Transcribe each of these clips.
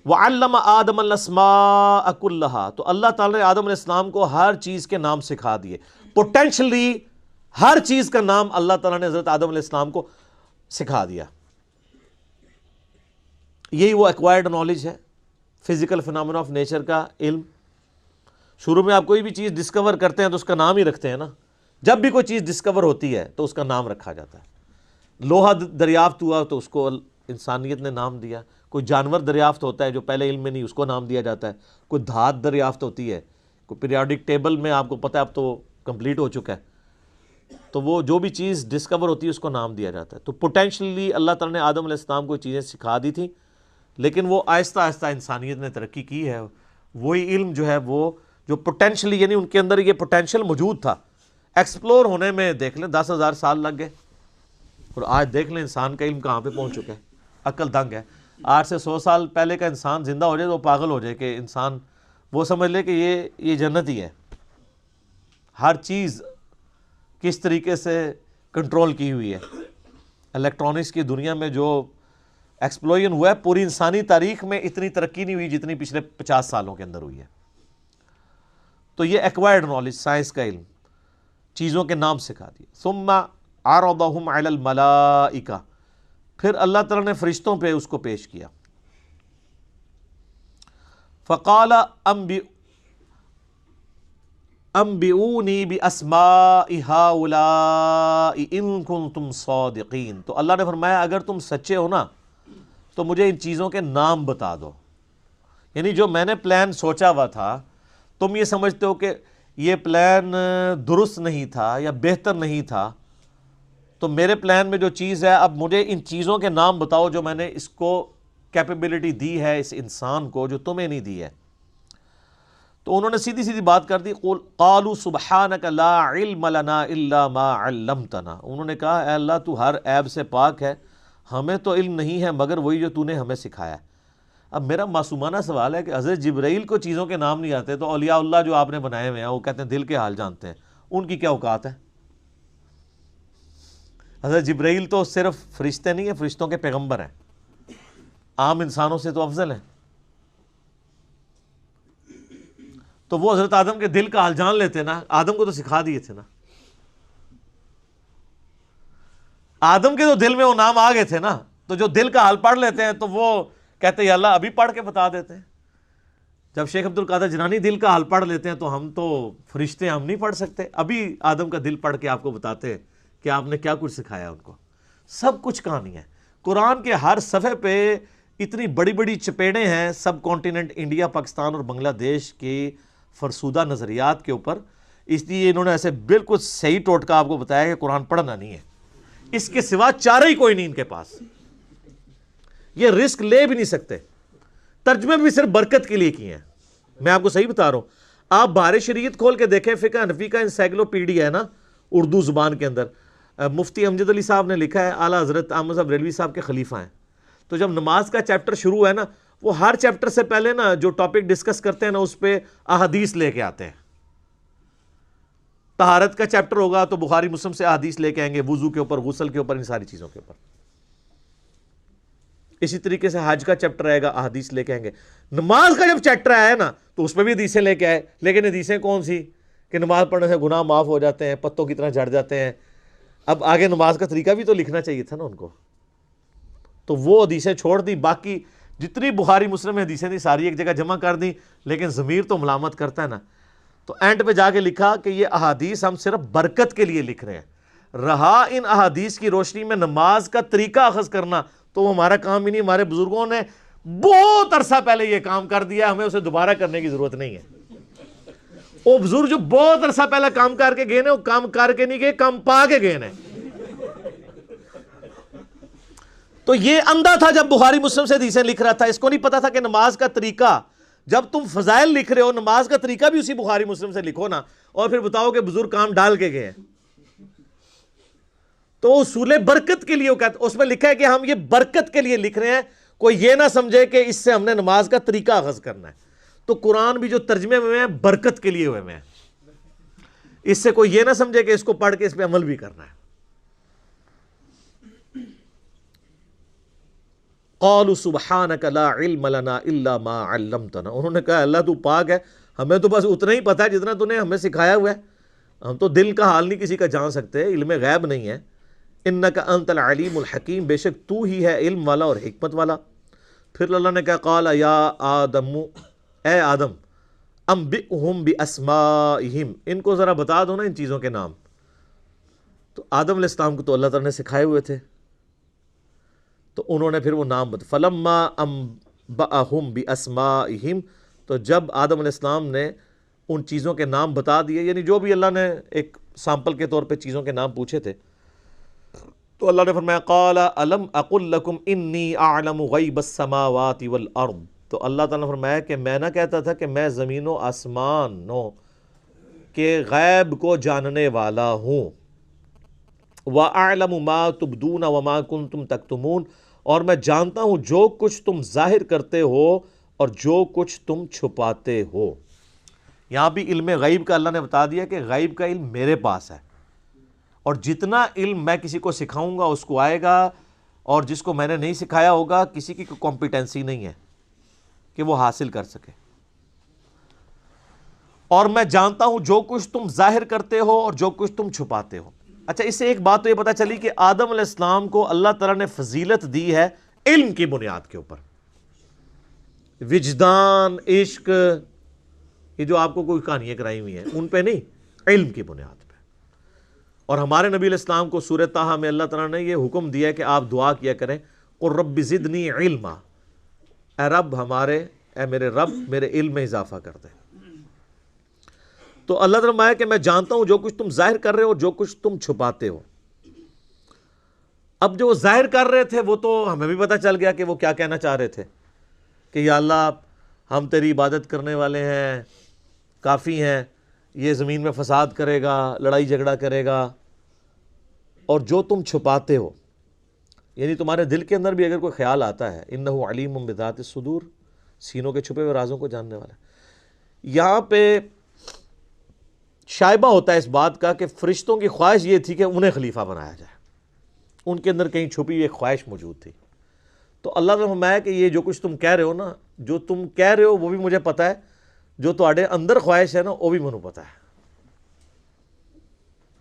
وعلم آدم الاسماء کلھا، تو اللہ تعالیٰ نے آدم علیہ السلام کو ہر چیز کے نام سکھا دیے. پوٹینشلی ہر چیز کا نام اللہ تعالیٰ نے حضرت آدم علیہ السلام کو سکھا دیا. یہی وہ ایکوائرڈ نالج ہے، فزیکل فنامنا آف نیچر کا علم. شروع میں آپ کوئی بھی چیز ڈسکور کرتے ہیں تو اس کا نام ہی رکھتے ہیں نا. جب بھی کوئی چیز ڈسکور ہوتی ہے تو اس کا نام رکھا جاتا ہے. لوہا دریافت ہوا تو اس کو انسانیت نے نام دیا. کوئی جانور دریافت ہوتا ہے جو پہلے علم میں نہیں، اس کو نام دیا جاتا ہے. کوئی دھات دریافت ہوتی ہے، کوئی پیریوڈک ٹیبل میں آپ کو پتہ ہے اب تو کمپلیٹ ہو چکا ہے، تو وہ جو بھی چیز ڈسکور ہوتی ہے اس کو نام دیا جاتا ہے. تو پوٹینشلی اللہ تعالیٰ نے آدم علیہ السلام کو چیزیں سکھا دی تھیں، لیکن وہ آہستہ آہستہ انسانیت نے ترقی کی ہے. وہی علم جو ہے وہ جو پوٹینشلی، یعنی ان کے اندر یہ پوٹینشیل موجود تھا، ایکسپلور ہونے میں دیکھ لیں 10,000 سال لگ گئے. اور آج دیکھ لیں انسان کا علم کہاں پہ پہنچ چکا ہے. عقل دنگ ہے. 8 سے 100 سال پہلے کا انسان زندہ ہو جائے تو وہ پاگل ہو جائے کہ انسان وہ سمجھ لے کہ یہ جنت ہی ہے. ہر چیز کس طریقے سے کنٹرول کی ہوئی ہے. الیکٹرانکس کی دنیا میں جو ایکسپلوژن ہوا ہے، پوری انسانی تاریخ میں اتنی ترقی نہیں ہوئی جتنی پچھلے 50 سالوں کے اندر ہوئی ہے. تو یہ ایکوائرڈ نالج، سائنس کا علم، چیزوں کے نام سکھا دیے. ثم عرضهم علی الملائکہ، پھر اللہ تعالیٰ نے فرشتوں پہ اس کو پیش کیا. فقال انبئونی باسماء ہؤلاء ان کنتم صادقین. تو اللہ نے فرمایا اگر تم سچے ہو نا تو مجھے ان چیزوں کے نام بتا دو. یعنی جو میں نے پلان سوچا ہوا تھا، تم یہ سمجھتے ہو کہ یہ پلان درست نہیں تھا یا بہتر نہیں تھا، تو میرے پلان میں جو چیز ہے اب مجھے ان چیزوں کے نام بتاؤ جو میں نے اس کو کیپیبلٹی دی ہے اس انسان کو جو تمہیں نہیں دی ہے. تو انہوں نے سیدھی سیدھی بات کر دی. قالوا سبحانک لا علم لنا الا ما علمتنا. انہوں نے کہا اے اللہ تو ہر عیب سے پاک ہے، ہمیں تو علم نہیں ہے مگر وہی جو تو نے ہمیں سکھایا ہے. اب میرا معصومانہ سوال ہے کہ حضرت جبرائیل کو چیزوں کے نام نہیں آتے تو اولیاء اللہ جو آپ نے بنائے ہوئے ہیں وہ کہتے ہیں دل کے حال جانتے ہیں، ان کی کیا اوقات ہے؟ حضرت جبرائیل تو صرف فرشتے نہیں ہیں، فرشتوں کے پیغمبر ہیں، عام انسانوں سے تو افضل ہیں. تو وہ حضرت آدم کے دل کا حال جان لیتے نا. آدم کو تو سکھا دیے تھے نا. آدم کے تو دل میں وہ نام آ گئے تھے نا، تو جو دل کا حال پڑھ لیتے ہیں تو وہ کہتے ہیں یا اللہ ابھی پڑھ کے بتا دیتے ہیں. جب شیخ عبد القادر جیلانی دل کا حال پڑھ لیتے ہیں تو ہم تو فرشتے ہم نہیں پڑھ سکتے. ابھی آدم کا دل پڑھ کے آپ کو بتاتے ہیں کہ آپ نے کیا کچھ سکھایا ان کو. سب کچھ کہانی ہے. قرآن کے ہر صفحے پہ اتنی بڑی بڑی چپیڑیں ہیں سب کانٹیننٹ انڈیا، پاکستان اور بنگلہ دیش کے فرسودہ نظریات کے اوپر. اس لیے انہوں نے ایسے بالکل صحیح ٹوٹکا آپ کو بتایا کہ قرآن پڑھنا نہیں ہے، اس کے سوا چارہ ہی کوئی نہیں ان کے پاس. یہ رسک لے بھی نہیں سکتے. ترجمے بھی صرف برکت کے لیے کیے ہیں. میں آپ کو صحیح بتا رہا ہوں. آپ بہار شریعت کھول کے دیکھیں، فقہ حنفی کا انسائکلوپیڈیا ہے نا اردو زبان کے اندر، مفتی امجد علی صاحب نے لکھا ہے، اعلیٰ حضرت احمد صاحب ریلوی صاحب کے خلیفہ ہیں. تو جب نماز کا چیپٹر شروع ہے نا، وہ ہر چیپٹر سے پہلے نا جو ٹاپک ڈسکس کرتے ہیں نا اس پہ احادیث لے کے آتے ہیں. طہارت کا چیپٹر ہوگا تو بخاری مسلم سے احادیث لے کے آئیں گے، وضو کے اوپر، غسل کے اوپر، ان ساری چیزوں کے اوپر. اسی طریقے سے حج کا چیپٹر آئے گا، احادیث لے کے آئیں گے. نماز کا جب چیپٹر آیا نا تو اس پہ بھی حدیثیں لے کے آئے، لیکن حدیثیں کون سی کہ نماز پڑھنے سے گناہ معاف ہو جاتے ہیں، پتوں کی طرح جھڑ جاتے ہیں. اب آگے نماز کا طریقہ بھی تو لکھنا چاہیے تھا نا ان کو. تو وہ حدیثیں چھوڑ دی، باقی جتنی بخاری مسلم میں حدیثیں تھیں ساری ایک جگہ جمع کر دیں، لیکن ضمیر تو ملامت کرتا ہے نا. تو اینڈ پہ جا کے لکھا کہ یہ احادیث ہم صرف برکت کے لیے لکھ رہے ہیں، رہا ان احادیث کی روشنی میں نماز کا طریقہ اخذ کرنا تو وہ ہمارا کام ہی نہیں. ہمارے بزرگوں نے بہت عرصہ پہلے یہ کام کر دیا، ہمیں اسے دوبارہ کرنے کی ضرورت نہیں ہے. وہ بزرگ جو بہت عرصہ پہلے کام کر کے گئے نا، وہ کام کر کے نہیں گئے، کام پا کے گئے نا. تو یہ اندھا تھا جب بخاری مسلم سے حدیثیں لکھ رہا تھا، اس کو نہیں پتا تھا کہ نماز کا طریقہ، جب تم فضائل لکھ رہے ہو نماز کا طریقہ بھی اسی بخاری مسلم سے لکھو نا، اور پھر بتاؤ کہ بزرگ کام ڈال کے گئے ہیں. تو اصول برکت کے لیے وہ کہتے، اس میں لکھا ہے کہ ہم یہ برکت کے لیے لکھ رہے ہیں، کوئی یہ نہ سمجھے کہ اس سے ہم نے نماز کا طریقہ اخذ کرنا ہے. تو قرآن بھی جو ترجمے میں ہیں برکت کے لیے ہوئے میں ہیں، اس سے کوئی یہ نہ سمجھے کہ اس کو پڑھ کے اس پہ عمل بھی کرنا ہے. قالوا سبحانک لا علم لنا الا ما علمتنا، انہوں نے کہا اللہ تو پاک ہے، ہمیں تو بس اتنا ہی پتہ ہے جتنا تو نے ہمیں سکھایا ہوا ہے، ہم تو دل کا حال نہیں کسی کا جان سکتے، علم غیب نہیں ہے۔ انک انت العلیم الحکیم، بے شک تو ہی ہے علم والا اور حکمت والا۔ پھر اللہ نے کہا قال یا آدم، اے آدم، انبئہم باسمائہم، ان کو ذرا بتا دو نا ان چیزوں کے نام۔ تو آدم علیہ السلام کو تو اللہ تعالیٰ نے سکھائے ہوئے تھے، تو انہوں نے پھر وہ نام فلما انبأہم باسمائہم، تو جب آدم علیہ السلام نے ان چیزوں کے نام بتا دیے، یعنی جو بھی اللہ نے ایک سیمپل کے طور پہ چیزوں کے نام پوچھے تھے، تو اللہ نے فرمایا قال الم اقل لکم انی اعلم غیب السماوات والارض، تو اللہ تعالیٰ نے فرمایا کہ میں نہ کہتا تھا کہ میں زمین و آسمانوں کے غیب کو جاننے والا ہوں، وَأَعْلَمُ مَا تُبْدُونَ وَمَا كُنْتُمْ تَكْتُمُونَ، اور میں جانتا ہوں جو کچھ تم ظاہر کرتے ہو اور جو کچھ تم چھپاتے ہو۔ یہاں بھی علم غیب کا اللہ نے بتا دیا کہ غیب کا علم میرے پاس ہے، اور جتنا علم میں کسی کو سکھاؤں گا اس کو آئے گا، اور جس کو میں نے نہیں سکھایا ہوگا کسی کی کوئی کمپیٹنسی نہیں ہے کہ وہ حاصل کر سکے۔ اور میں جانتا ہوں جو کچھ تم ظاہر کرتے ہو اور جو کچھ تم چھپاتے ہو۔ اچھا، اس سے ایک بات تو یہ پتہ چلی کہ آدم علیہ السلام کو اللہ تعالیٰ نے فضیلت دی ہے علم کی بنیاد کے اوپر، وجدان، عشق، یہ جو آپ کو کوئی کہانیاں کرائی ہوئی ہیں ان پہ نہیں، علم کی بنیاد پہ۔ اور ہمارے نبی علیہ السلام کو سورہ طٰہٰ میں اللہ تعالیٰ نے یہ حکم دیا کہ آپ دعا کیا کریں قل رب زدنی علما، اے رب ہمارے، اے میرے رب میرے علم میں اضافہ کر دے۔ تو اللہ تعالیٰ فرمایا کہ میں جانتا ہوں جو کچھ تم ظاہر کر رہے ہو جو کچھ تم چھپاتے ہو۔ اب جو ظاہر کر رہے تھے وہ تو ہمیں بھی پتہ چل گیا کہ وہ کیا کہنا چاہ رہے تھے کہ یا اللہ ہم تیری عبادت کرنے والے ہیں، کافی ہیں، یہ زمین میں فساد کرے گا، لڑائی جھگڑا کرے گا۔ اور جو تم چھپاتے ہو، یعنی تمہارے دل کے اندر بھی اگر کوئی خیال آتا ہے، انہ علیم بذات الصدور، سینوں کے چھپے ہوئے رازوں کو جاننے والا ہے۔ یہاں پہ شائبہ ہوتا ہے اس بات کا کہ فرشتوں کی خواہش یہ تھی کہ انہیں خلیفہ بنایا جائے، ان کے اندر کہیں چھپی ہوئی خواہش موجود تھی۔ تو اللہ نے فرمایا کہ یہ جو کچھ تم کہہ رہے ہو نا، جو تم کہہ رہے ہو وہ بھی مجھے پتہ ہے، جو تمہارے اندر خواہش ہے نا وہ بھی مجھے پتہ ہے۔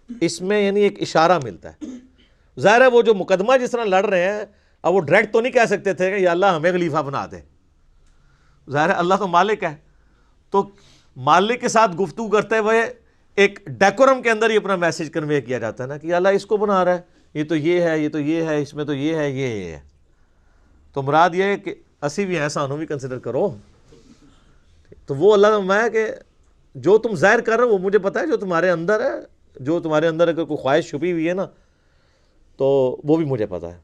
اس میں یعنی ایک اشارہ ملتا ہے۔ ظاہر ہے وہ جو مقدمہ جس طرح لڑ رہے ہیں، اب وہ ڈائریکٹ تو نہیں کہہ سکتے تھے کہ یا اللہ ہمیں خلیفہ بنا دے، ظاہر ہے اللہ تو مالک ہے، تو مالک کے ساتھ گفتگو کرتے ہوئے ایک ڈیکورم کے اندر ہی اپنا میسج کنوے کیا جاتا ہے نا کہ اللہ اس کو بنا رہا ہے، یہ تو یہ ہے، یہ تو یہ ہے، اس میں تو یہ ہے، یہ ہے۔ تو مراد یہ ہے کہ اسی بھی ہیں، سانوں بھی کنسیڈر کرو۔ تو وہ اللہ نے فرمایا کہ جو تم ظاہر کر رہے ہو وہ مجھے پتہ ہے، جو تمہارے اندر ہے، جو تمہارے اندر اگر کوئی خواہش چھپی ہوئی ہے نا تو وہ بھی مجھے پتہ ہے۔